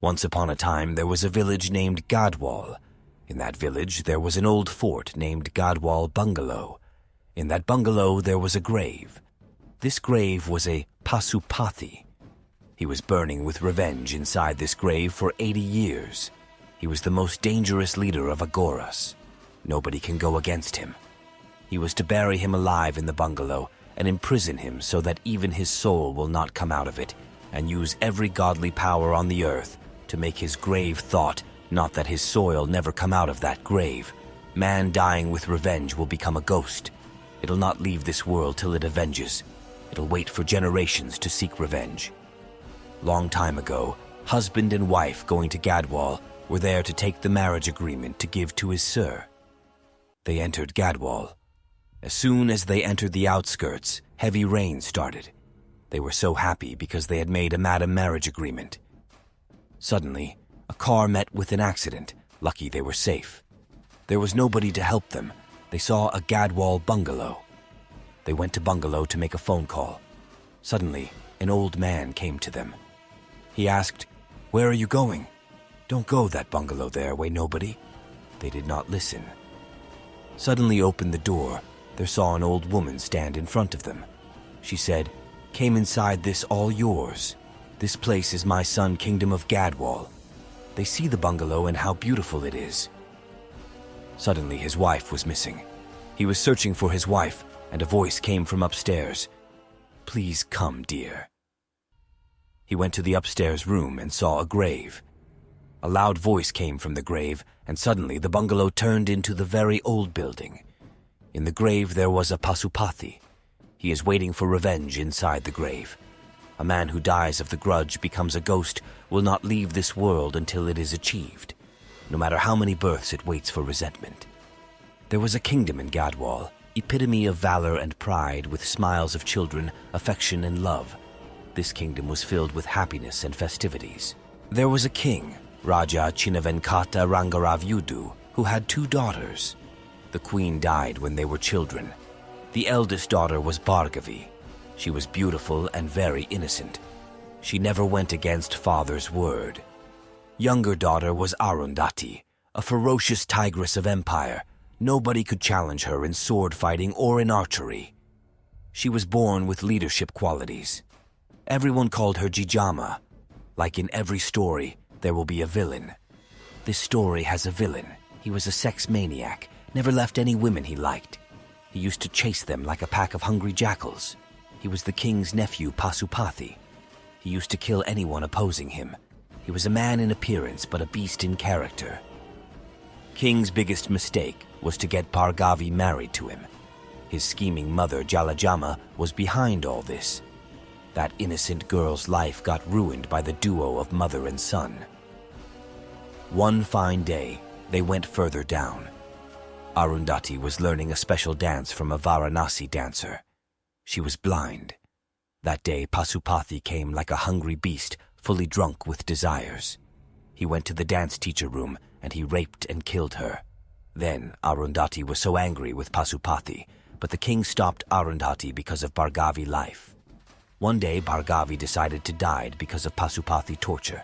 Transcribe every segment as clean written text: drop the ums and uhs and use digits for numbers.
Once upon a time, there was a village named Gadwal. In that village, there was an old fort named Gadwal Bungalow. In that bungalow, there was a grave. This grave was a Pasupathi. He was burning with revenge inside this grave for 80 years. He was the most dangerous leader of Agoras. Nobody can go against him. He was to bury him alive in the bungalow and imprison him so that even his soul will not come out of it, and use every godly power on the earth to make his grave thought, not that his soul never come out of that grave. Man dying with revenge will become a ghost. It'll not leave this world till it avenges. It'll wait for generations to seek revenge. Long time ago, husband and wife going to Gadwal were there to take the marriage agreement to give to his sir. They entered Gadwal. As soon as they entered the outskirts, heavy rain started. They were so happy because they had made a marriage agreement. Suddenly, a car met with an accident. Lucky they were safe. There was nobody to help them. They saw a Gadwal bungalow. They went to bungalow to make a phone call. Suddenly, an old man came to them. He asked, "Where are you going?" "Don't go that bungalow there, way nobody." They did not listen. Suddenly opened the door. There saw an old woman stand in front of them. She said, "Came inside this all yours. This place is my son kingdom of Gadwal. They see the bungalow and how beautiful it is." Suddenly his wife was missing. He was searching for his wife, and a voice came from upstairs. "Please come, dear." He went to the upstairs room and saw a grave. A loud voice came from the grave, and suddenly the bungalow turned into the very old building. In the grave there was a Pasupathi. He is waiting for revenge inside the grave. A man who dies of the grudge becomes a ghost will not leave this world until it is achieved. No matter how many births it waits for resentment. There was a kingdom in Gadwal, epitome of valor and pride, with smiles of children, affection and love. This kingdom was filled with happiness and festivities. There was a king, Raja Chinavenkata Rangaravyudu, who had 2 daughters. The queen died when they were children. The eldest daughter was Bhargavi. She was beautiful and very innocent. She never went against father's word. Younger daughter was Arundhati, a ferocious tigress of empire. Nobody could challenge her in sword fighting or in archery. She was born with leadership qualities. Everyone called her Jijama. Like in every story, there will be a villain. This story has a villain. He was a sex maniac, never left any women he liked. He used to chase them like a pack of hungry jackals. He was the king's nephew, Pasupathi. He used to kill anyone opposing him. He was a man in appearance, but a beast in character. King's biggest mistake was to get Bhargavi married to him. His scheming mother, Jalajama, was behind all this. That innocent girl's life got ruined by the duo of mother and son. One fine day, they went further down. Arundhati was learning a special dance from a Varanasi dancer. She was blind. That day, Pasupathi came like a hungry beast, fully drunk with desires. He went to the dance teacher room, and he raped and killed her. Then Arundhati was so angry with Pasupathi, but the king stopped Arundhati because of Bhargavi life. One day, Bhargavi decided to die because of Pasupathi torture,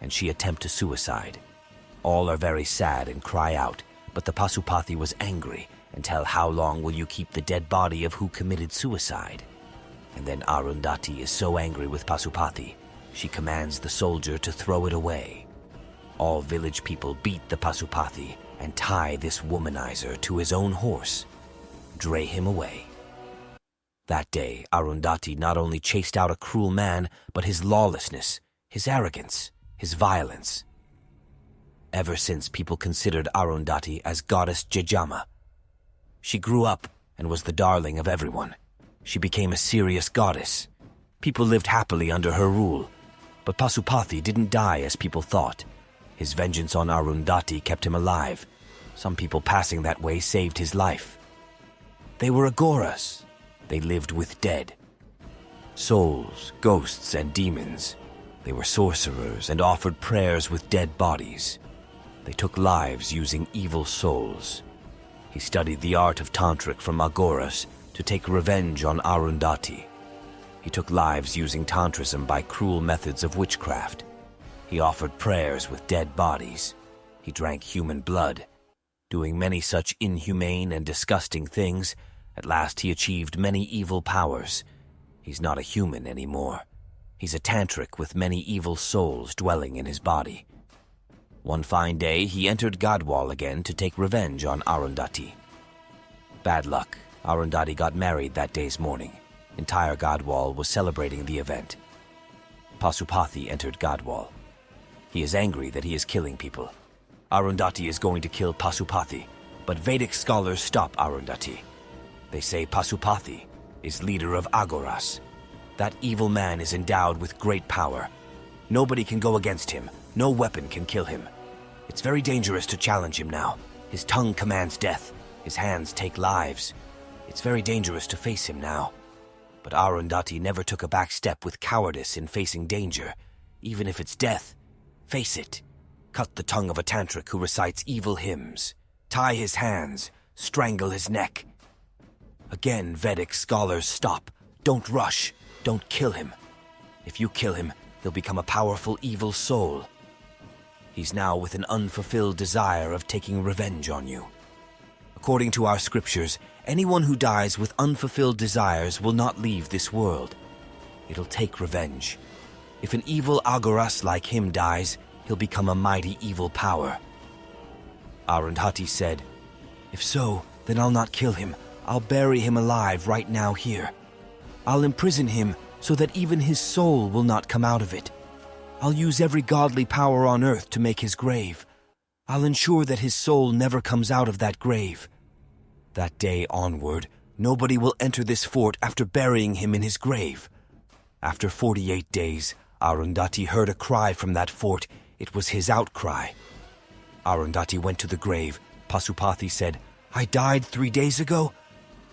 and she attempted suicide. All are very sad and cry out, but the Pasupathi was angry and tell, "How long will you keep the dead body of who committed suicide?" And then Arundhati is so angry with Pasupathi, she commands the soldier to throw it away. All village people beat the Pasupathi and tie this womanizer to his own horse, dray him away. That day, Arundhati not only chased out a cruel man, but his lawlessness, his arrogance, his violence. Ever since, people considered Arundhati as goddess Jejama. She grew up and was the darling of everyone. She became a serious goddess. People lived happily under her rule. But Pasupathi didn't die as people thought. His vengeance on Arundhati kept him alive. Some people passing that way saved his life. They were Agoras. They lived with dead. Souls, ghosts, and demons. They were sorcerers and offered prayers with dead bodies. They took lives using evil souls. He studied the art of tantric from Agoras to take revenge on Arundhati. He took lives using tantrism by cruel methods of witchcraft. He offered prayers with dead bodies. He drank human blood. Doing many such inhumane and disgusting things, at last he achieved many evil powers. He's not a human anymore. He's a tantric with many evil souls dwelling in his body. One fine day, he entered Gadwal again to take revenge on Arundhati. Bad luck. Arundhati got married that day's morning. Entire Gadwal was celebrating the event. Pasupathy entered Gadwal. He is angry that he is killing people. Arundhati is going to kill Pasupathy, but Vedic scholars stop Arundhati. They say Pasupathy is leader of Agoras. That evil man is endowed with great power. Nobody can go against him. No weapon can kill him. It's very dangerous to challenge him now. His tongue commands death. His hands take lives. It's very dangerous to face him now. But Arundhati never took a back step with cowardice in facing danger. Even if it's death, face it. Cut the tongue of a tantric who recites evil hymns. Tie his hands. Strangle his neck. Again, Vedic scholars stop. Don't rush. Don't kill him. If you kill him, he'll become a powerful evil soul. He's now with an unfulfilled desire of taking revenge on you. According to our scriptures, anyone who dies with unfulfilled desires will not leave this world. It'll take revenge. If an evil Agoras like him dies, he'll become a mighty evil power. Arundhati said, "If so, then I'll not kill him. I'll bury him alive right now here. I'll imprison him so that even his soul will not come out of it. I'll use every godly power on earth to make his grave. I'll ensure that his soul never comes out of that grave. That day onward, nobody will enter this fort after burying him in his grave." After 48 days, Arundhati heard a cry from that fort. It was his outcry. Arundhati went to the grave. Pasupathy said, "I died 3 days ago?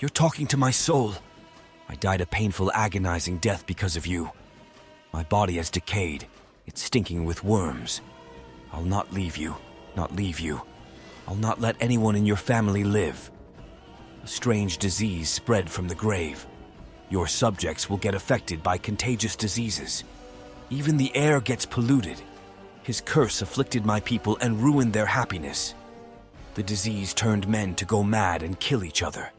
You're talking to my soul. I died a painful, agonizing death because of you. My body has decayed. It's stinking with worms. I'll not leave you, not leave you. I'll not let anyone in your family live." A strange disease spread from the grave. Your subjects will get affected by contagious diseases. Even the air gets polluted. His curse afflicted my people and ruined their happiness. The disease turned men to go mad and kill each other.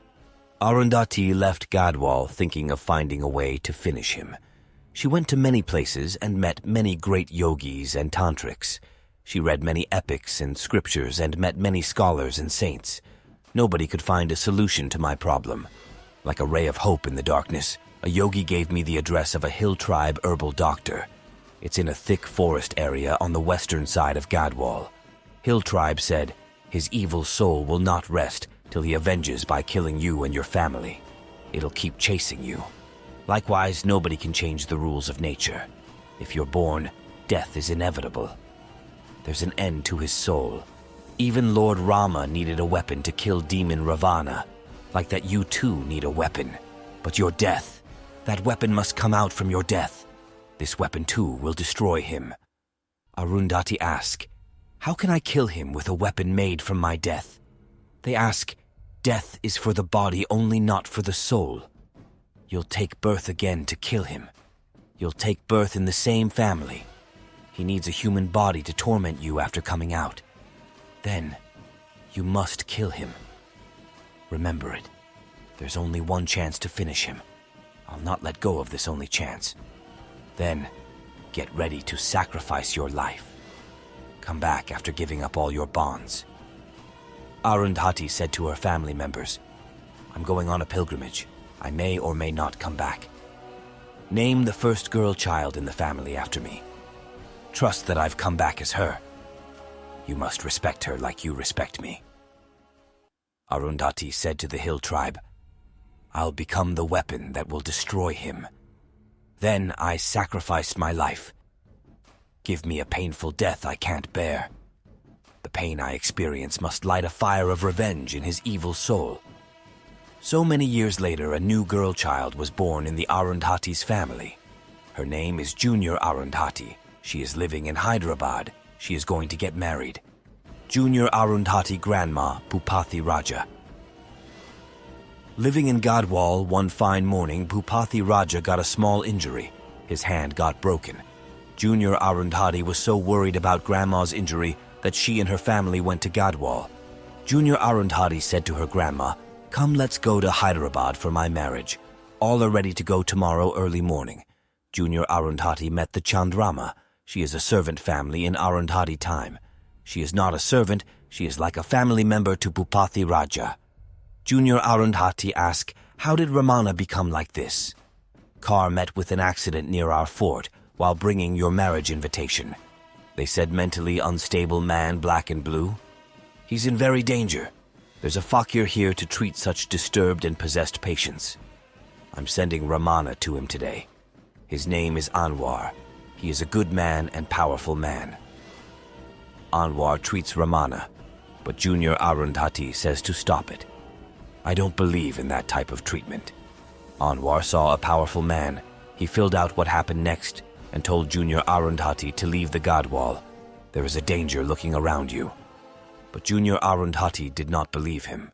Arundhati left Gadwal thinking of finding a way to finish him. She went to many places and met many great yogis and tantrics. She read many epics and scriptures and met many scholars and saints. Nobody could find a solution to my problem. Like a ray of hope in the darkness, a yogi gave me the address of a hill tribe herbal doctor. It's in a thick forest area on the western side of Gadwal. Hill tribe said, "His evil soul will not rest till he avenges by killing you and your family. It'll keep chasing you. Likewise, nobody can change the rules of nature. If you're born, death is inevitable. There's an end to his soul. Even Lord Rama needed a weapon to kill demon Ravana. Like that, you too need a weapon. But your death, that weapon must come out from your death. This weapon too will destroy him." Arundhati asked, "How can I kill him with a weapon made from my death?" They ask, "Death is for the body only, not for the soul. You'll take birth again to kill him. You'll take birth in the same family. He needs a human body to torment you after coming out. Then, you must kill him. Remember it. There's only one chance to finish him. I'll not let go of this only chance. Then, get ready to sacrifice your life. Come back after giving up all your bonds." Arundhati said to her family members, "I'm going on a pilgrimage. I may or may not come back. Name the first girl child in the family after me. Trust that I've come back as her. You must respect her like you respect me." Arundhati said to the hill tribe, "I'll become the weapon that will destroy him. Then I sacrificed my life. Give me a painful death I can't bear. The pain I experience must light a fire of revenge in his evil soul." So many years later, a new girl child was born in the Arundhati's family. Her name is Junior Arundhati. She is living in Hyderabad. She is going to get married. Junior Arundhati grandma, Bhupathi Raja. Living in Gadwal, one fine morning, Bhupathi Raja got a small injury. His hand got broken. Junior Arundhati was so worried about Grandma's injury that she and her family went to Gadwal. Junior Arundhati said to her grandma, "Come, let's go to Hyderabad for my marriage. All are ready to go tomorrow early morning." Junior Arundhati met the Chandrama. She is a servant family in Arundhati time. She is not a servant, she is like a family member to Bhupathi Raja. Junior Arundhati asked, "How did Ramana become like this?" "Car met with an accident near our fort while bringing your marriage invitation. They said mentally unstable man, black and blue. He's in very danger. There's a fakir here to treat such disturbed and possessed patients. I'm sending Ramana to him today. His name is Anwar. He is a good man and powerful man." Anwar treats Ramana, but Junior Arundhati says to stop it. "I don't believe in that type of treatment." Anwar saw a powerful man. He filled out what happened next and told Junior Arundhati to leave the Gadwal. "There is a danger looking around you." But Junior Arundhati did not believe him.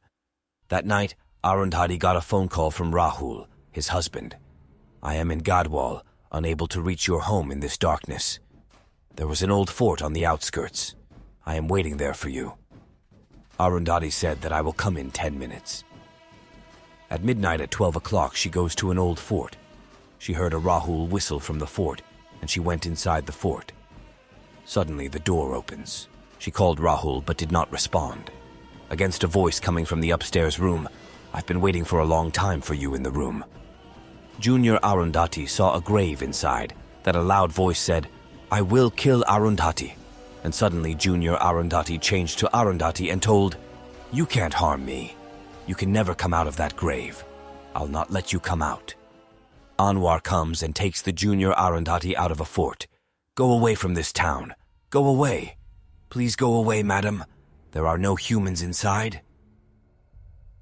That night, Arundhati got a phone call from Rahul, his husband. "I am in Gadwal, unable to reach your home in this darkness. There was an old fort on the outskirts. I am waiting there for you." Arundhati said that I will come in 10 minutes. At midnight at 12 o'clock, she goes to an old fort. She heard a Rahul whistle from the fort, and she went inside the fort. Suddenly, the door opens. She called Rahul but did not respond. Against a voice coming from the upstairs room, "I've been waiting for a long time for you in the room." Junior Arundhati saw a grave inside. That a loud voice said, "I will kill Arundhati." And suddenly Junior Arundhati changed to Arundhati and told, "You can't harm me. You can never come out of that grave. I'll not let you come out." Anwar comes and takes the Junior Arundhati out of a fort. "Go away from this town. Go away. Please go away, madam. There are no humans inside."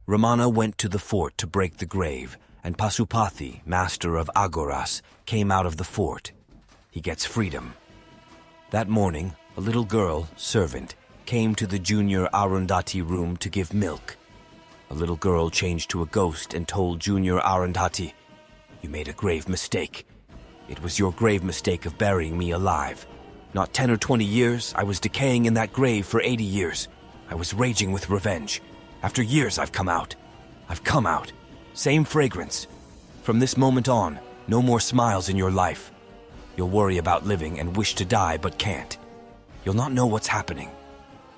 Ramana went to the fort to break the grave, and Pasupathi, master of Agoras, came out of the fort. He gets freedom. That morning, a little girl, servant, came to the Junior Arundhati room to give milk. A little girl changed to a ghost and told Junior Arundhati, "You made a grave mistake. It was your grave mistake of burying me alive. Not 10 or 20 years, I was decaying in that grave for 80 years. I was raging with revenge. After years, I've come out. I've come out. Same fragrance. From this moment on, no more smiles in your life. You'll worry about living and wish to die but can't. You'll not know what's happening.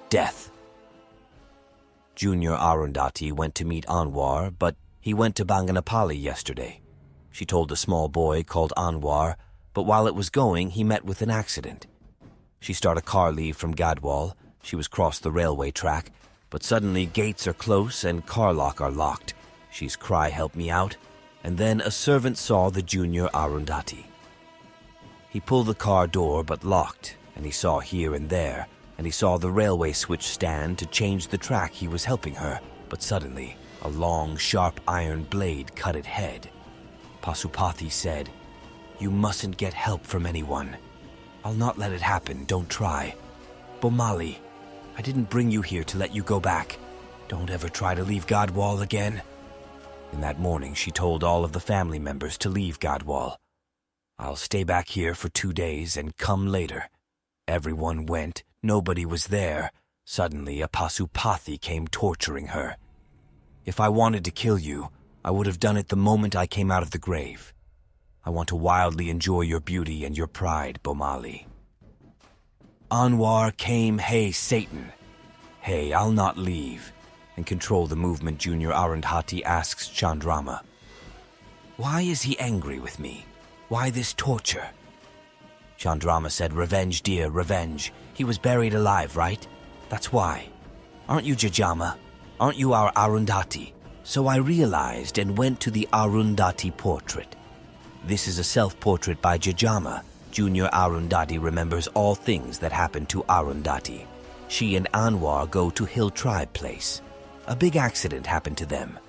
Death." Junior Arundhati went to meet Anwar, but he went to Banganapalli yesterday. She told a small boy called Anwar, but while it was going, he met with an accident. She started a car leave from Gadwal. She was crossed the railway track, but suddenly gates are close and car lock are locked. She's cry, "Help me out," and then a servant saw the Junior Arundhati. He pulled the car door but locked, and he saw here and there, and he saw the railway switch stand to change the track. He was helping her, but suddenly a long, sharp iron blade cut it head. Pasupathi said, "You mustn't get help from anyone. I'll not let it happen, don't try. Bomali, I didn't bring you here to let you go back. Don't ever try to leave Gadwal again." In that morning, she told all of the family members to leave Gadwal. "I'll stay back here for 2 days and come later." Everyone went. Nobody was there. Suddenly, a Pasupathi came torturing her. "If I wanted to kill you, I would have done it the moment I came out of the grave. I want to wildly enjoy your beauty and your pride, Bomali." Anwar came, "Hey, Satan. Hey, I'll not leave," and control the movement. Junior Arundhati asks Chandrama, "Why is he angry with me? Why this torture?" Chandrama said, "Revenge, dear, revenge. He was buried alive, right? That's why. Aren't you Jajama? Aren't you our Arundhati?" So I realized and went to the Arundhati portrait. This is a self-portrait by Jajama. Junior Arundhati remembers all things that happened to Arundhati. She and Anwar go to Hill Tribe Place. A big accident happened to them.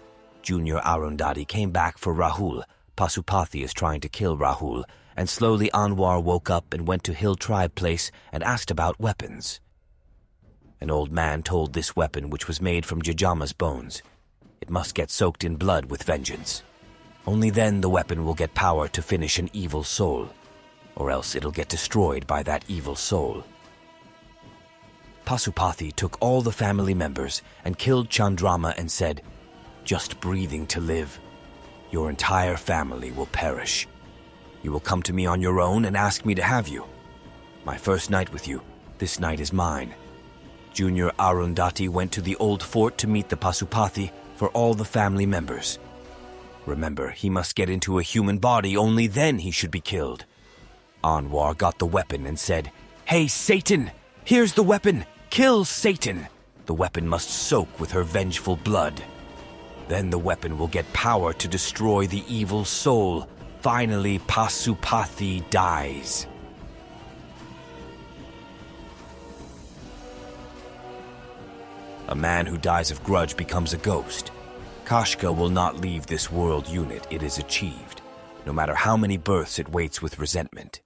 Junior Arundhati came back for Rahul. Pasupathi is trying to kill Rahul, and slowly Anwar woke up and went to Hill Tribe Place and asked about weapons. An old man told this weapon, which was made from Jajama's bones. It must get soaked in blood with vengeance. Only then the weapon will get power to finish an evil soul. or else it'll get destroyed by that evil soul. Pasupathy took all the family members and killed Chandrama and said, "Just breathing to live. Your entire family will perish. You will come to me on your own and ask me to have you. My first night with you, this night is mine." Junior Arundhati went to the old fort to meet the Pasupathy for all the family members. Remember, he must get into a human body, only then he should be killed. Anwar got the weapon and said, "Hey, Satan! Here's the weapon! Kill Satan! The weapon must soak with her vengeful blood. Then the weapon will get power to destroy the evil soul. Finally, Pasupathy dies." A man who dies of grudge becomes a ghost. Kashka will not leave this world unit it is achieved, no matter how many births it waits with resentment.